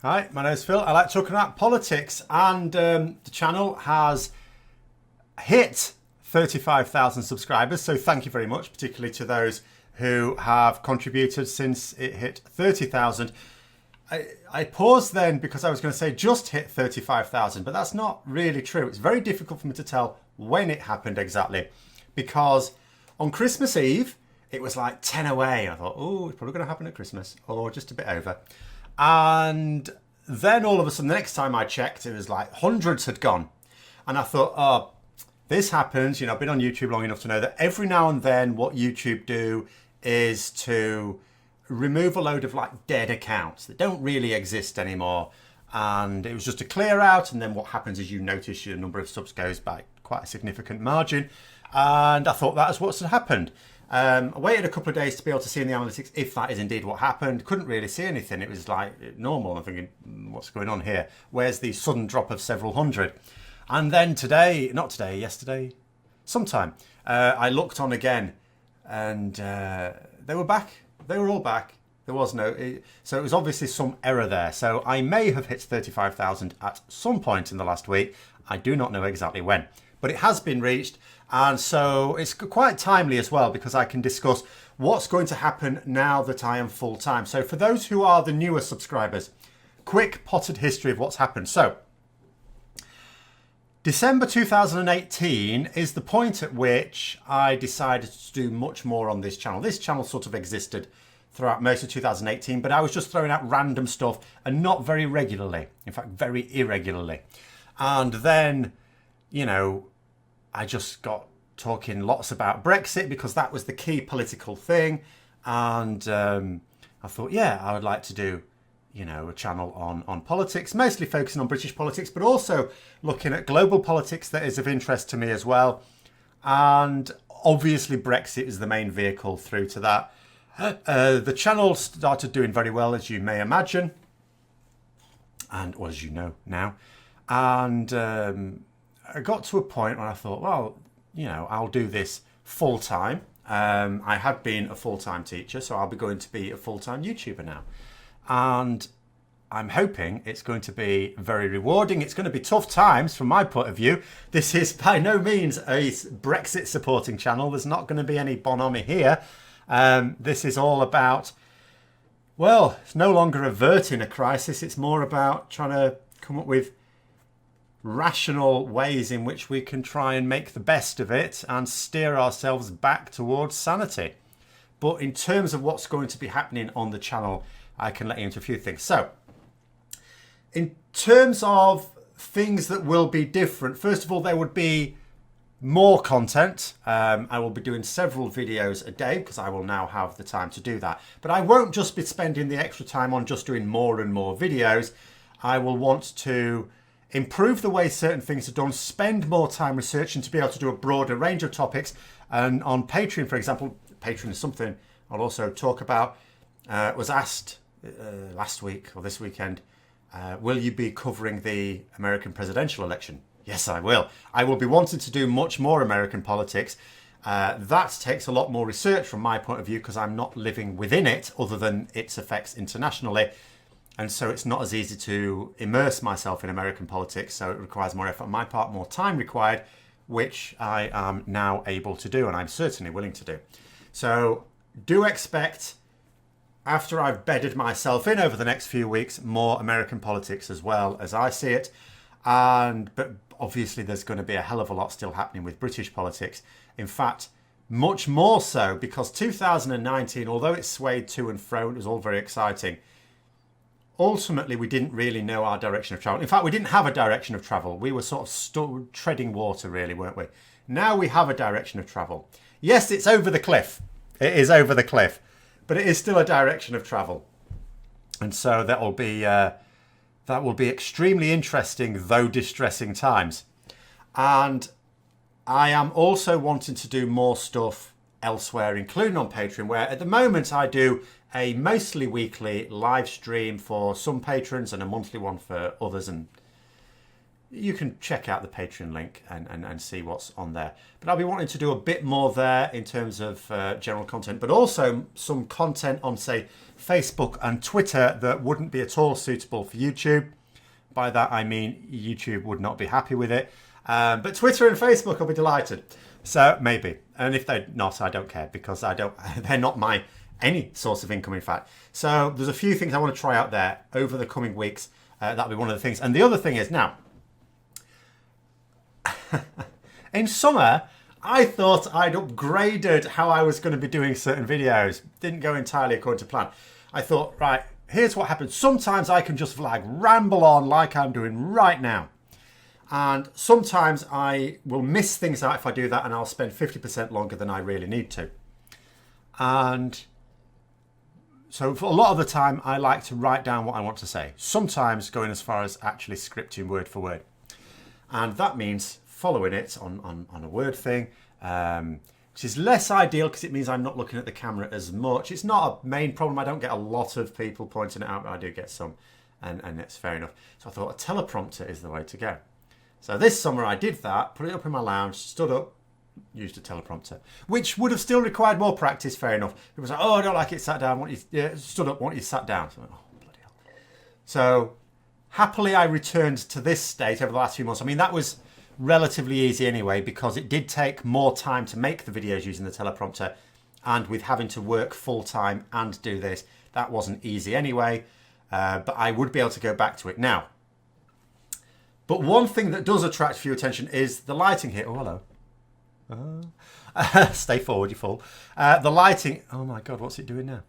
Hi, my name is Phil. I like talking about politics, and the channel has hit 35,000 subscribers. So thank you very much, particularly to those who have contributed since it hit 30,000. I paused then because I was going to say just hit 35,000, but that's not really true. It's very difficult for me to tell when it happened exactly, because on Christmas Eve, it was like 10 away. I thought, oh, it's probably going to happen at Christmas, or just a bit over. And then all of a sudden, the next time I checked, it was like hundreds had gone. And I thought, oh, this happens. You know, I've been on YouTube long enough to know that every now and then what YouTube do is to remove a load of like dead accounts that don't really exist anymore. And it was just a clear out. And then what happens is you notice your number of subs goes by quite a significant margin. And I thought that's what's happened. I waited a couple of days to be able to see in the analytics if that is indeed what happened. Couldn't really see anything. It was like normal. I'm thinking, what's going on here? Where's the sudden drop of several hundred? And then today, not today, yesterday, sometime, I looked on again and they were back. They were all back. There was so it was obviously some error there. So I may have hit 35,000 at some point in the last week. I do not know exactly when, but it has been reached. And so it's quite timely as well, because I can discuss what's going to happen now that I am full time. So for those who are the newer subscribers, quick potted history of what's happened. So December 2018 is the point at which I decided to do much more on this channel. This channel sort of existed throughout most of 2018, but I was just throwing out random stuff and not very regularly. In fact, very irregularly. And then, you know, I just got talking lots about Brexit because that was the key political thing. And I thought, yeah, I would like to do, you know, a channel on politics, mostly focusing on British politics, but also looking at global politics that is of interest to me as well. And obviously Brexit is the main vehicle through to that. The channel started doing very well, as you may imagine, and or as you know now. And I got to a point where I thought, well, you know, I'll do this full time. I had been a full-time teacher, so I'll be going to be a full-time YouTuber now. And I'm hoping it's going to be very rewarding. It's going to be tough times from my point of view. This is by no means a Brexit supporting channel. There's not going to be any bonhomie here. This is all about, well, it's no longer averting a crisis. It's more about trying to come up with rational ways in which we can try and make the best of it and steer ourselves back towards sanity. But in terms of what's going to be happening on the channel, I can let you into a few things. So, in terms of things that will be different, first of all, there would be more content. I will be doing several videos a day because I will now have the time to do that. But I won't just be spending the extra time on just doing more and more videos. I will want to improve the way certain things are done, spend more time researching to be able to do a broader range of topics. And on Patreon, for example, Patreon is something I'll also talk about. Was asked last week or this weekend, will you be covering the American presidential election? Yes, I will. I will be wanting to do much more American politics. That takes a lot more research from my point of view because I'm not living within it other than its effects internationally. And so it's not as easy to immerse myself in American politics. So it requires more effort on my part, more time required, which I am now able to do and I'm certainly willing to do. So do expect, after I've bedded myself in over the next few weeks, more American politics as well as I see it. But obviously there's going to be a hell of a lot still happening with British politics. In fact, much more so because 2019, although it swayed to and fro, it was all very exciting. Ultimately, we didn't really know our direction of travel. In fact, we didn't have a direction of travel. We were sort of treading water, really, weren't we? Now we have a direction of travel. Yes, it's over the cliff. It is over the cliff. But it is still a direction of travel. And so that will be extremely interesting, though distressing times. And I am also wanting to do more stuff elsewhere, including on Patreon, where at the moment I do a mostly weekly live stream for some patrons and a monthly one for others. And you can check out the Patreon link and see what's on there. But I'll be wanting to do a bit more there in terms of general content, but also some content on, say, Facebook and Twitter that wouldn't be at all suitable for YouTube. By that I mean YouTube would not be happy with it. But Twitter and Facebook will be delighted. So maybe. And if they're not, I don't care, because they're not my any source of income, in fact. So there's a few things I want to try out there over the coming weeks. That'll be one of the things. And the other thing is, now, in summer, I thought I'd upgraded how I was going to be doing certain videos. Didn't go entirely according to plan. I thought, right, here's what happens. Sometimes I can just like ramble on like I'm doing right now. And sometimes I will miss things out if I do that, and I'll spend 50% longer than I really need to. And so for a lot of the time, I like to write down what I want to say. Sometimes going as far as actually scripting word for word. And that means following it on a word thing, which is less ideal because it means I'm not looking at the camera as much. It's not a main problem. I don't get a lot of people pointing it out, but I do get some, and it's fair enough. So I thought a teleprompter is the way to go. So this summer I did that, put it up in my lounge, stood up, used a teleprompter, which would have still required more practice, fair enough. People say, oh, I don't like it sat down, stood up, want you sat down. So, oh, bloody hell. So happily I returned to this state over the last few months. I mean, that was relatively easy anyway, because it did take more time to make the videos using the teleprompter, and with having to work full time and do this, that wasn't easy anyway, but I would be able to go back to it now. But one thing that does attract a few attention is the lighting here. Oh, hello. Stay forward, you fool. The lighting, oh my God, what's it doing now?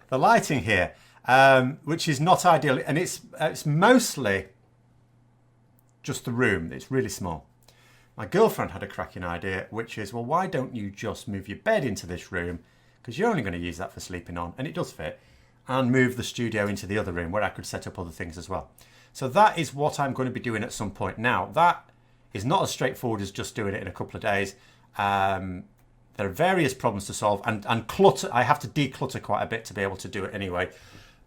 The lighting here, which is not ideal, and it's mostly just the room. It's really small. My girlfriend had a cracking idea, which is, well, why don't you just move your bed into this room, because you're only going to use that for sleeping on, and it does fit, and move the studio into the other room where I could set up other things as well. So that is what I'm going to be doing at some point. Now, that is not as straightforward as just doing it in a couple of days. There are various problems to solve, and clutter. I have to declutter quite a bit to be able to do it anyway.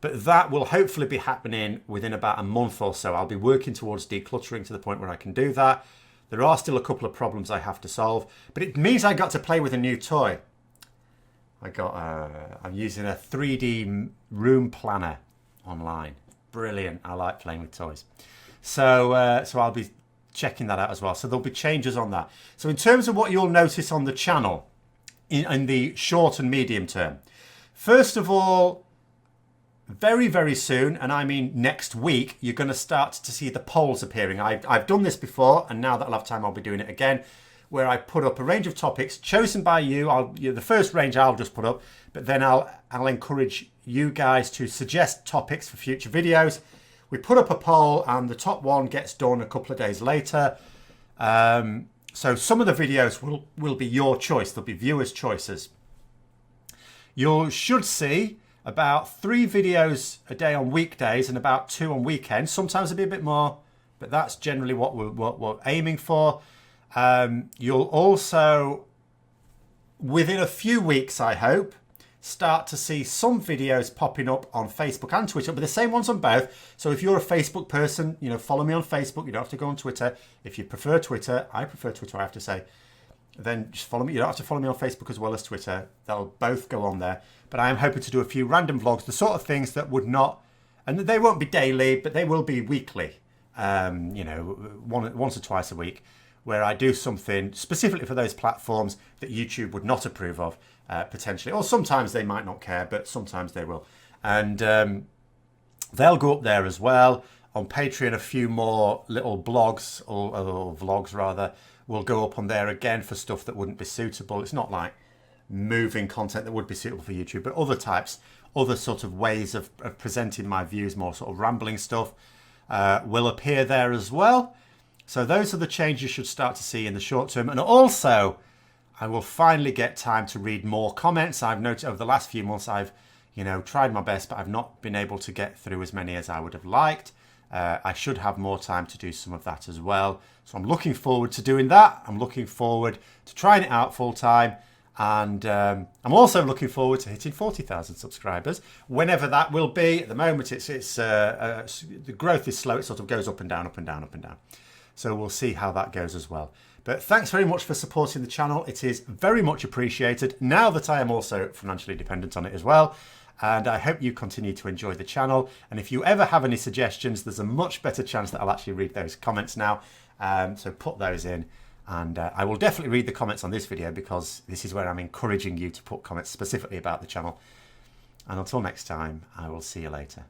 But that will hopefully be happening within about a month or so. I'll be working towards decluttering to the point where I can do that. There are still a couple of problems I have to solve, but it means I got to play with a new toy. I'm using a 3D room planner online. Brilliant. I like playing with toys. So I'll be checking that out as well. So there'll be changes on that. So in terms of what you'll notice on the channel in the short and medium term, first of all, very, very soon, and I mean next week, you're going to start to see the polls appearing. I've done this before, and now that I'll have time, I'll be doing it again, where I put up a range of topics chosen by you. The first range I'll just put up, but then I'll encourage you guys to suggest topics for future videos. We put up a poll, and the top one gets done a couple of days later. So some of the videos will be your choice. They'll be viewers' choices. You should see about 3 videos a day on weekdays and about 2 on weekends. Sometimes it'll be a bit more, but that's generally what we're aiming for. You'll also, within a few weeks, I hope, start to see some videos popping up on Facebook and Twitter, but the same ones on both. So if you're a Facebook person, follow me on Facebook. You don't have to go on Twitter. If you prefer Twitter, I prefer Twitter, I have to say, then just follow me. You don't have to follow me on Facebook as well as Twitter. They'll both go on there. But I am hoping to do a few random vlogs, the sort of things that would not, and they won't be daily, but they will be weekly, once or twice a week, where I do something specifically for those platforms that YouTube would not approve of, potentially. Or sometimes they might not care, but sometimes they will. And they'll go up there as well. On Patreon, a few more little blogs, or vlogs rather, will go up on there again for stuff that wouldn't be suitable. It's not like moving content that would be suitable for YouTube, but other sort of ways of presenting my views, more sort of rambling stuff, will appear there as well. So those are the changes you should start to see in the short term. And also, I will finally get time to read more comments. I've noticed over the last few months, I've tried my best, but I've not been able to get through as many as I would have liked. I should have more time to do some of that as well. So I'm looking forward to doing that. I'm looking forward to trying it out full time. And I'm also looking forward to hitting 40,000 subscribers, whenever that will be. At the moment, the growth is slow. It sort of goes up and down, up and down, up and down. So we'll see how that goes as well. But thanks very much for supporting the channel. It is very much appreciated now that I am also financially dependent on it as well. And I hope you continue to enjoy the channel. And if you ever have any suggestions, there's a much better chance that I'll actually read those comments now. So put those in. And I will definitely read the comments on this video, because this is where I'm encouraging you to put comments specifically about the channel. And until next time, I will see you later.